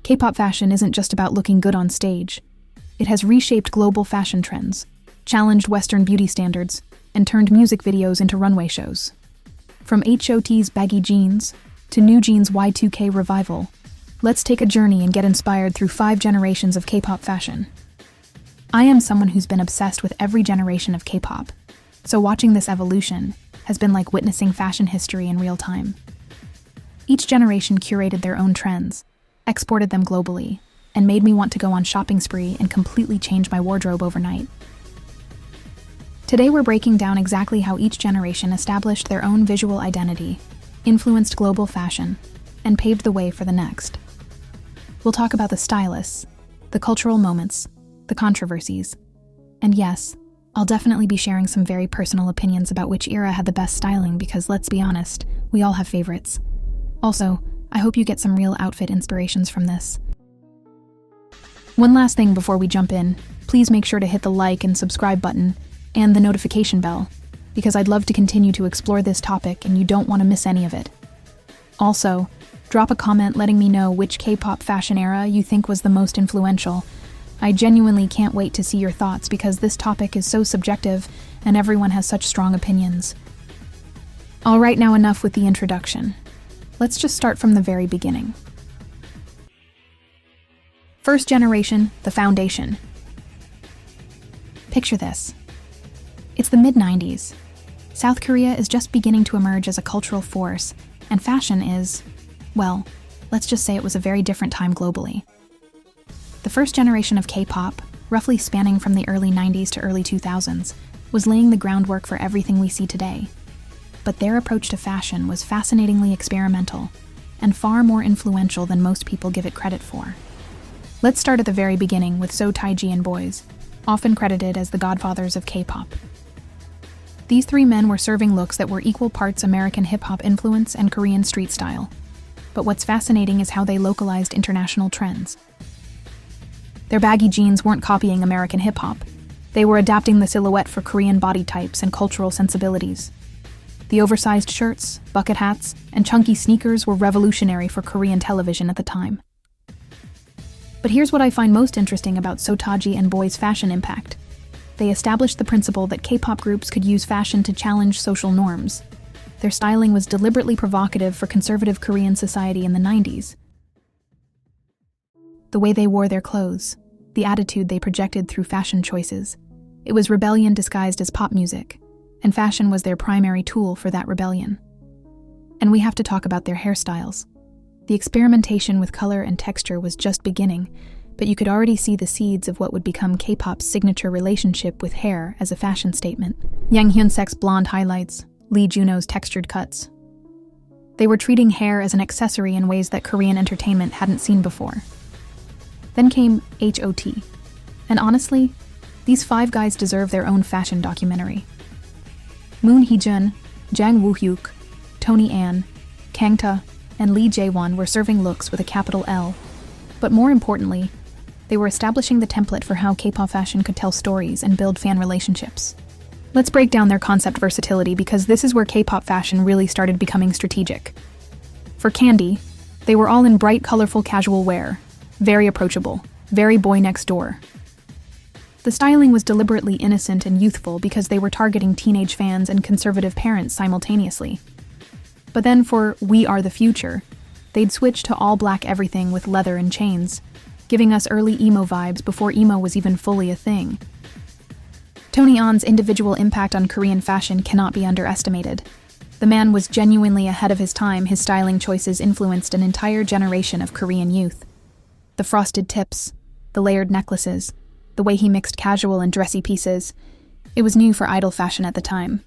K-pop fashion isn't just about looking good on stage. It has reshaped global fashion trends, challenged Western beauty standards, and turned music videos into runway shows. From H.O.T's Baggy jeans to New Jeans' Y2K revival, let's take a journey and get inspired through 5 generations of K-pop fashion. I am someone who's been obsessed with every generation of K-pop, so watching this evolution has been like witnessing fashion history in real time. Each generation curated their own trends, exported them globally, and made me want to go on shopping spree and completely change my wardrobe overnight. Today we're breaking down exactly how each generation established their own visual identity, influenced global fashion, and paved the way for the next. We'll talk about the stylists, the cultural moments, the controversies, and yes, I'll definitely be sharing some very personal opinions about which era had the best styling because let's be honest, we all have favorites. Also, I hope you get some real outfit inspirations from this. One last thing before we jump in, please make sure to hit the like and subscribe button and the notification bell, because I'd love to continue to explore this topic and you don't want to miss any of it. Also, drop a comment letting me know which K-pop fashion era you think was the most influential. I genuinely can't wait to see your thoughts because this topic is so subjective and everyone has such strong opinions. Alright, now enough with the introduction. Let's just start from the very beginning. First generation, the foundation. Picture this. It's the mid-90s. South Korea is just beginning to emerge as a cultural force, and fashion is, well, let's just say it was a very different time globally. The first generation of K-pop, roughly spanning from the early 90s to early 2000s, was laying the groundwork for everything we see today. But their approach to fashion was fascinatingly experimental, and far more influential than most people give it credit for. Let's start at the very beginning with Taiji and boys, often credited as the godfathers of K-pop. These 3 men were serving looks that were equal parts American hip-hop influence and Korean street style. But what's fascinating is how they localized international trends. Their baggy jeans weren't copying American hip-hop. They were adapting the silhouette for Korean body types and cultural sensibilities. The oversized shirts, bucket hats, and chunky sneakers were revolutionary for Korean television at the time. But here's what I find most interesting about Taiji and boys' fashion impact. They established the principle that K-pop groups could use fashion to challenge social norms. Their styling was deliberately provocative for conservative Korean society in the 90s. The way they wore their clothes, the attitude they projected through fashion choices. It was rebellion disguised as pop music, and fashion was their primary tool for that rebellion. And we have to talk about their hairstyles. The experimentation with color and texture was just beginning, but you could already see the seeds of what would become K-pop's signature relationship with hair as a fashion statement. Yang Hyun-sek's blonde highlights, Lee Juno's textured cuts. They were treating hair as an accessory in ways that Korean entertainment hadn't seen before. Then came H.O.T. And honestly, these 5 guys deserve their own fashion documentary. Moon Hee-jun, Jang Woo-hyuk, Tony An, Kangta, and Lee Jae-won were serving looks with a capital L. But more importantly, they were establishing the template for how K-pop fashion could tell stories and build fan relationships. Let's break down their concept versatility because this is where K-pop fashion really started becoming strategic. For Candy, they were all in bright, colorful casual wear, very approachable, very boy next door. The styling was deliberately innocent and youthful because they were targeting teenage fans and conservative parents simultaneously. But then for We Are the Future, they'd switch to all black everything with leather and chains, giving us early emo vibes before emo was even fully a thing. Tony An's individual impact on Korean fashion cannot be underestimated. The man was genuinely ahead of his time. His styling choices influenced an entire generation of Korean youth. The frosted tips, the layered necklaces, the way he mixed casual and dressy pieces, it was new for idol fashion at the time.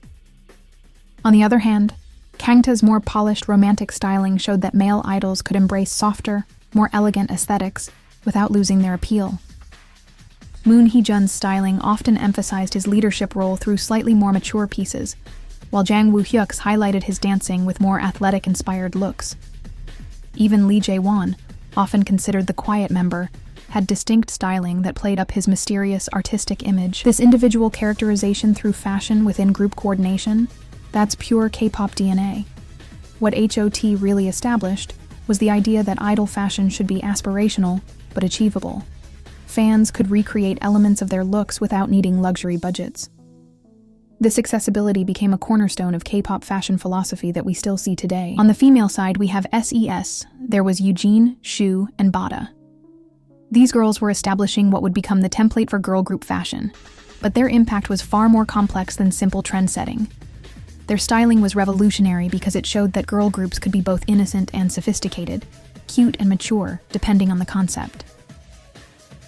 On the other hand, Kangta's more polished romantic styling showed that male idols could embrace softer, more elegant aesthetics without losing their appeal. Moon Hee-jun's styling often emphasized his leadership role through slightly more mature pieces, while Jang Woo-hyuk's highlighted his dancing with more athletic-inspired looks. Even Lee Jae-won, often considered the quiet member, had distinct styling that played up his mysterious artistic image. This individual characterization through fashion within group coordination, that's pure K-pop DNA. What H.O.T really established was the idea that idol fashion should be aspirational but achievable. Fans could recreate elements of their looks without needing luxury budgets. This accessibility became a cornerstone of K-pop fashion philosophy that we still see today. On the female side, we have S.E.S, there was Eugene, Shu, and Bada. These girls were establishing what would become the template for girl group fashion, but their impact was far more complex than simple trend setting. Their styling was revolutionary because it showed that girl groups could be both innocent and sophisticated, cute and mature, depending on the concept.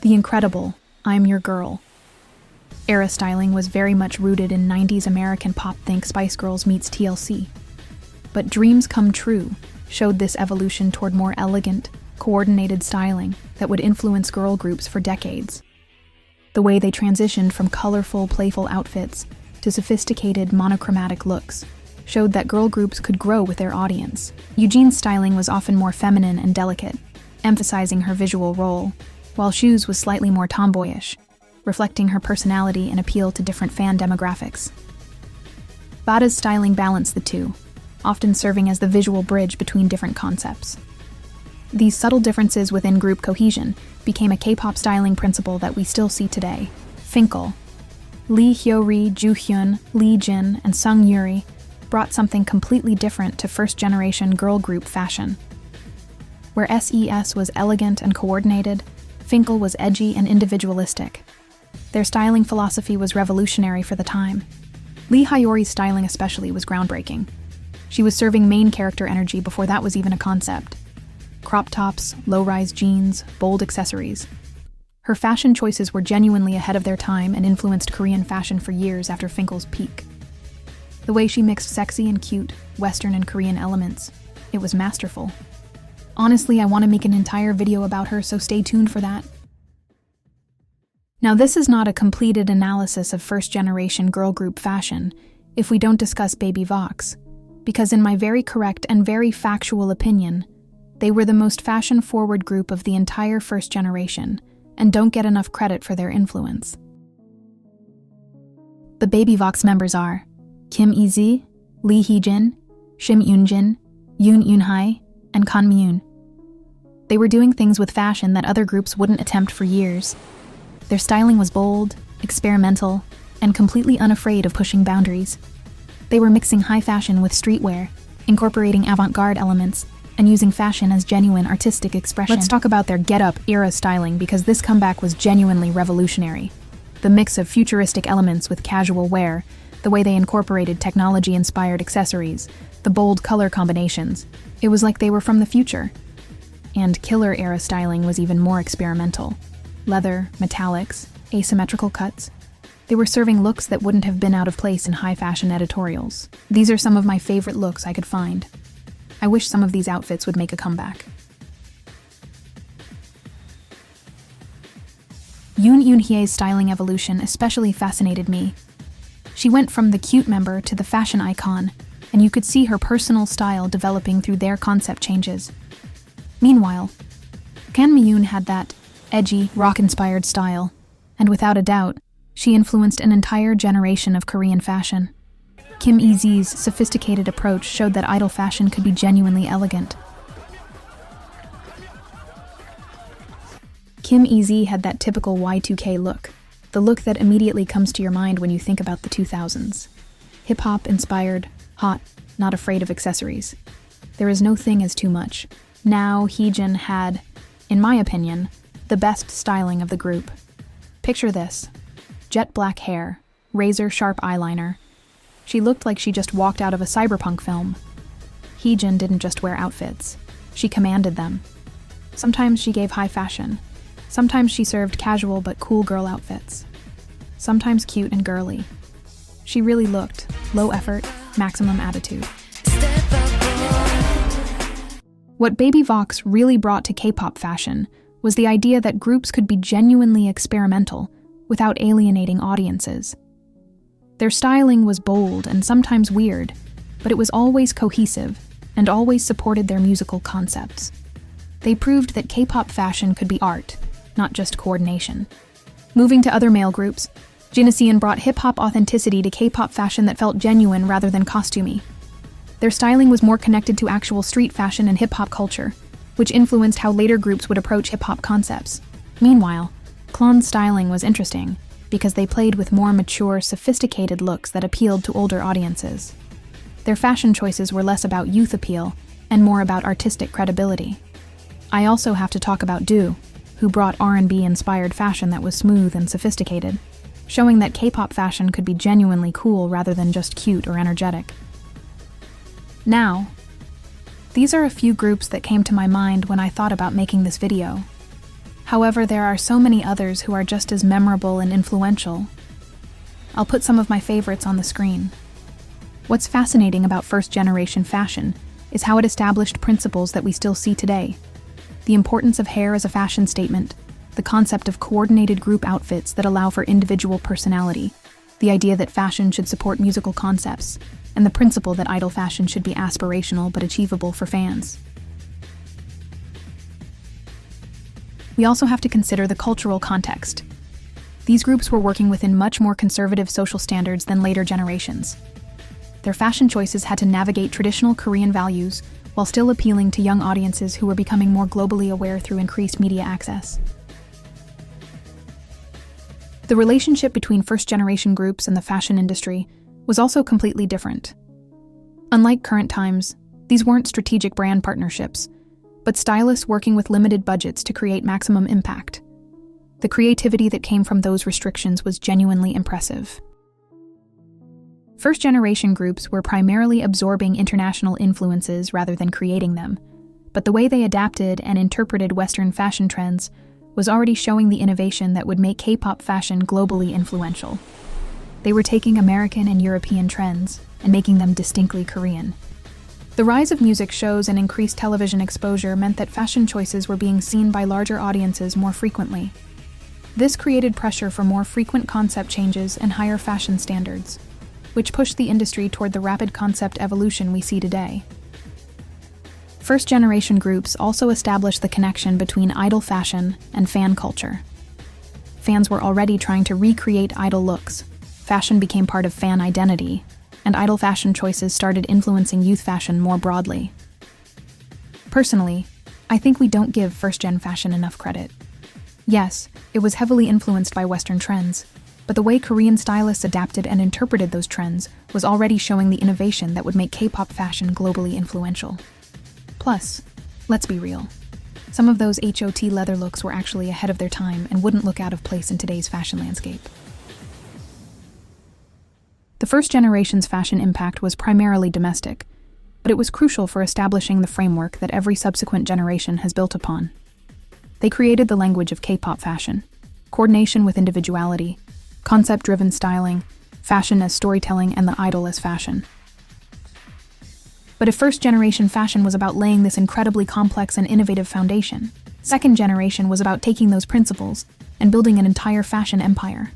The incredible "I'm Your Girl" era styling was very much rooted in 90s American pop. Think Spice Girls meets TLC. But Dreams Come True showed this evolution toward more elegant, coordinated styling that would influence girl groups for decades. The way they transitioned from colorful, playful outfits to sophisticated, monochromatic looks showed that girl groups could grow with their audience. Eugene's styling was often more feminine and delicate, emphasizing her visual role, while Shu's was slightly more tomboyish, reflecting her personality and appeal to different fan demographics. Bada's styling balanced the two, often serving as the visual bridge between different concepts. These subtle differences within group cohesion became a K-pop styling principle that we still see today. Fin.K.L, Lee Hyori, Joo-hyun, Lee Jin, and Sung Yuri brought something completely different to first-generation girl group fashion. Where S.E.S was elegant and coordinated, Fin.K.L was edgy and individualistic. Their styling philosophy was revolutionary for the time. Lee Hyori's styling especially was groundbreaking. She was serving main character energy before that was even a concept. Crop tops, low-rise jeans, bold accessories. Her fashion choices were genuinely ahead of their time and influenced Korean fashion for years after Fin.K.L's peak. The way she mixed sexy and cute, Western and Korean elements, it was masterful. Honestly, I want to make an entire video about her, so stay tuned for that. Now, this is not a completed analysis of first-generation girl group fashion if we don't discuss Baby V.O.X, because in my very correct and very factual opinion, they were the most fashion-forward group of the entire first generation and don't get enough credit for their influence. The Baby V.O.X members are Kim Easy, Lee Heejin, Shim Eunjin, Yoon Eunhae, and Kan Myun. They were doing things with fashion that other groups wouldn't attempt for years. Their styling was bold, experimental, and completely unafraid of pushing boundaries. They were mixing high fashion with streetwear, incorporating avant-garde elements, and using fashion as genuine artistic expression. Let's talk about their get-up era styling, because this comeback was genuinely revolutionary. The mix of futuristic elements with casual wear, the way they incorporated technology-inspired accessories, the bold color combinations. It was like they were from the future. And killer era styling was even more experimental. Leather, metallics, asymmetrical cuts. They were serving looks that wouldn't have been out of place in high fashion editorials. These are some of my favorite looks I could find. I wish some of these outfits would make a comeback. Yoon Eunhae's styling evolution especially fascinated me. She went from the cute member to the fashion icon, and you could see her personal style developing through their concept changes. Meanwhile, Kan Myun had that edgy, rock-inspired style, and without a doubt, she influenced an entire generation of Korean fashion. Kim Easy's sophisticated approach showed that idol fashion could be genuinely elegant. Kim Easy had that typical Y2K look, the look that immediately comes to your mind when you think about the 2000s. Hip-hop inspired, hot, not afraid of accessories. There is no thing as too much. Now, Heejin had, in my opinion, the best styling of the group. Picture this: jet black hair, razor-sharp eyeliner. She looked like she just walked out of a cyberpunk film. Heejin didn't just wear outfits. She commanded them. Sometimes she gave high fashion. Sometimes she served casual but cool girl outfits. Sometimes cute and girly. She really looked low effort, maximum attitude. What Baby V.O.X really brought to K-pop fashion was the idea that groups could be genuinely experimental without alienating audiences. Their styling was bold and sometimes weird, but it was always cohesive and always supported their musical concepts. They proved that K-pop fashion could be art, not just coordination. Moving to other male groups, Jin brought hip-hop authenticity to K-pop fashion that felt genuine rather than costumey. Their styling was more connected to actual street fashion and hip-hop culture, which influenced how later groups would approach hip-hop concepts. Meanwhile, Klon's styling was interesting because they played with more mature, sophisticated looks that appealed to older audiences. Their fashion choices were less about youth appeal and more about artistic credibility. I also have to talk about Do, who brought R&B-inspired fashion that was smooth and sophisticated, showing that K-pop fashion could be genuinely cool rather than just cute or energetic. Now, these are a few groups that came to my mind when I thought about making this video. However, there are so many others who are just as memorable and influential. I'll put some of my favorites on the screen. What's fascinating about first-generation fashion is how it established principles that we still see today. The importance of hair as a fashion statement, the concept of coordinated group outfits that allow for individual personality, the idea that fashion should support musical concepts, and the principle that idol fashion should be aspirational but achievable for fans. We also have to consider the cultural context. These groups were working within much more conservative social standards than later generations. Their fashion choices had to navigate traditional Korean values while still appealing to young audiences who were becoming more globally aware through increased media access. The relationship between first-generation groups and the fashion industry was also completely different. Unlike current times, these weren't strategic brand partnerships, but stylists working with limited budgets to create maximum impact. The creativity that came from those restrictions was genuinely impressive. First-generation groups were primarily absorbing international influences rather than creating them, but the way they adapted and interpreted Western fashion trends was already showing the innovation that would make K-pop fashion globally influential. They were taking American and European trends and making them distinctly Korean. The rise of music shows and increased television exposure meant that fashion choices were being seen by larger audiences more frequently. This created pressure for more frequent concept changes and higher fashion standards, which pushed the industry toward the rapid concept evolution we see today. First-generation groups also established the connection between idol fashion and fan culture. Fans were already trying to recreate idol looks. Fashion became part of fan identity, and idol fashion choices started influencing youth fashion more broadly. Personally, I think we don't give first-gen fashion enough credit. Yes, it was heavily influenced by Western trends, but the way Korean stylists adapted and interpreted those trends was already showing the innovation that would make K-pop fashion globally influential. Plus, let's be real, some of those H.O.T leather looks were actually ahead of their time and wouldn't look out of place in today's fashion landscape. The first generation's fashion impact was primarily domestic, but it was crucial for establishing the framework that every subsequent generation has built upon. They created the language of K-pop fashion, coordination with individuality, concept-driven styling, fashion as storytelling, and the idol as fashion. But if first-generation fashion was about laying this incredibly complex and innovative foundation, second generation was about taking those principles and building an entire fashion empire.